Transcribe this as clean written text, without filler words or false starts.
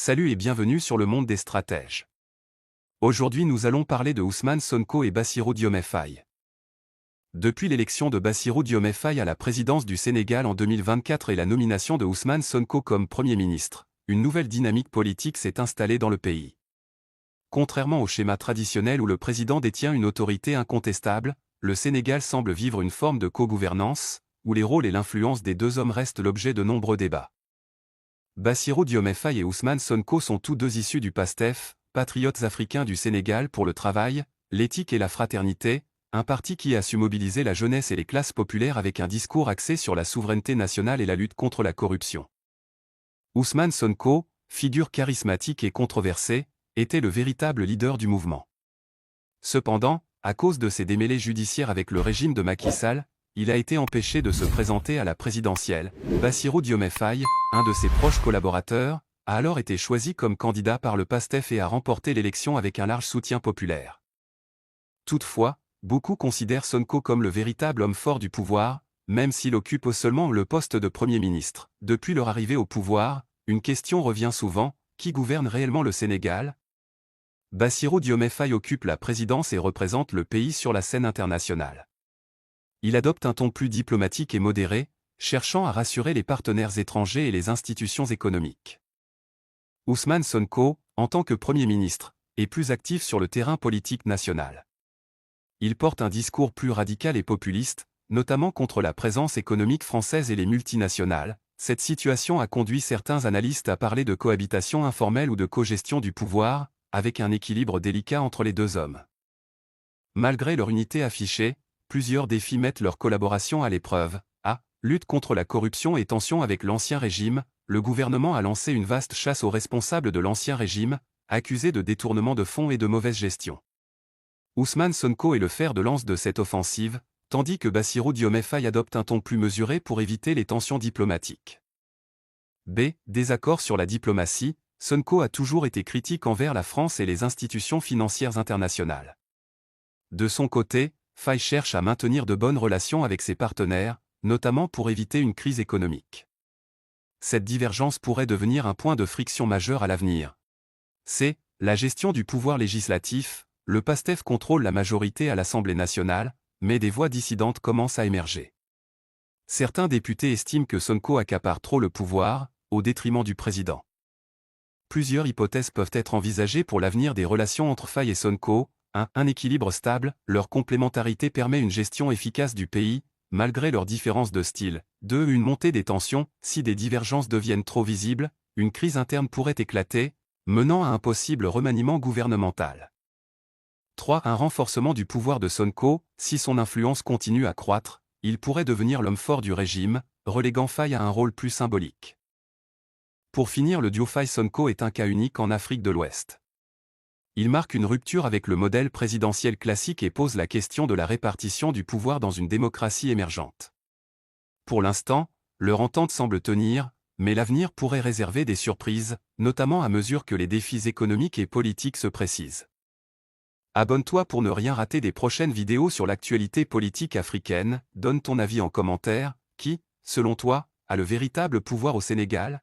Salut et bienvenue sur le monde des stratèges. Aujourd'hui nous allons parler de Ousmane Sonko et Bassirou Diomaye Faye. Depuis l'élection de Bassirou Diomaye Faye à la présidence du Sénégal en 2024 et la nomination de Ousmane Sonko comme Premier ministre, une nouvelle dynamique politique s'est installée dans le pays. Contrairement au schéma traditionnel où le président détient une autorité incontestable, le Sénégal semble vivre une forme de co-gouvernance, où les rôles et l'influence des deux hommes restent l'objet de nombreux débats. Bassirou Diomaye Faye et Ousmane Sonko sont tous deux issus du PASTEF, Patriotes africains du Sénégal pour le travail, l'éthique et la fraternité, un parti qui a su mobiliser la jeunesse et les classes populaires avec un discours axé sur la souveraineté nationale et la lutte contre la corruption. Ousmane Sonko, figure charismatique et controversée, était le véritable leader du mouvement. Cependant, à cause de ses démêlés judiciaires avec le régime de Macky Sall, il a été empêché de se présenter à la présidentielle. Bassirou Diomaye Faye, un de ses proches collaborateurs, a alors été choisi comme candidat par le PASTEF et a remporté l'élection avec un large soutien populaire. Toutefois, beaucoup considèrent Sonko comme le véritable homme fort du pouvoir, même s'il occupe seulement le poste de Premier ministre. Depuis leur arrivée au pouvoir, une question revient souvent, qui gouverne réellement le Sénégal ? Bassirou Diomaye Faye occupe la présidence et représente le pays sur la scène internationale. Il adopte un ton plus diplomatique et modéré, cherchant à rassurer les partenaires étrangers et les institutions économiques. Ousmane Sonko, en tant que Premier ministre, est plus actif sur le terrain politique national. Il porte un discours plus radical et populiste, notamment contre la présence économique française et les multinationales. Cette situation a conduit certains analystes à parler de cohabitation informelle ou de cogestion du pouvoir, avec un équilibre délicat entre les deux hommes. Malgré leur unité affichée, plusieurs défis mettent leur collaboration à l'épreuve. Lutte contre la corruption et tension avec l'ancien régime, le gouvernement a lancé une vaste chasse aux responsables de l'ancien régime, accusés de détournement de fonds et de mauvaise gestion. Ousmane Sonko est le fer de lance de cette offensive, tandis que Bassirou Diomaye Faye adopte un ton plus mesuré pour éviter les tensions diplomatiques. Désaccord sur la diplomatie, Sonko a toujours été critique envers la France et les institutions financières internationales. De son côté, Faye cherche à maintenir de bonnes relations avec ses partenaires, notamment pour éviter une crise économique. Cette divergence pourrait devenir un point de friction majeur à l'avenir. La gestion du pouvoir législatif. Le PASTEF contrôle la majorité à l'Assemblée nationale, mais des voix dissidentes commencent à émerger. Certains députés estiment que Sonko accapare trop le pouvoir, au détriment du président. Plusieurs hypothèses peuvent être envisagées pour l'avenir des relations entre Faye et Sonko. Un équilibre stable, leur complémentarité permet une gestion efficace du pays, malgré leurs différences de style. 2. Une montée des tensions. Si des divergences deviennent trop visibles, une crise interne pourrait éclater, menant à un possible remaniement gouvernemental. 3. Un renforcement du pouvoir de Sonko. Si son influence continue à croître, il pourrait devenir l'homme fort du régime, reléguant Faye à un rôle plus symbolique. Pour finir, le duo Faye-Sonko est un cas unique en Afrique de l'Ouest. Il marque une rupture avec le modèle présidentiel classique et pose la question de la répartition du pouvoir dans une démocratie émergente. Pour l'instant, leur entente semble tenir, mais l'avenir pourrait réserver des surprises, notamment à mesure que les défis économiques et politiques se précisent. Abonne-toi pour ne rien rater des prochaines vidéos sur l'actualité politique africaine. Donne ton avis en commentaire. Qui, selon toi, a le véritable pouvoir au Sénégal ?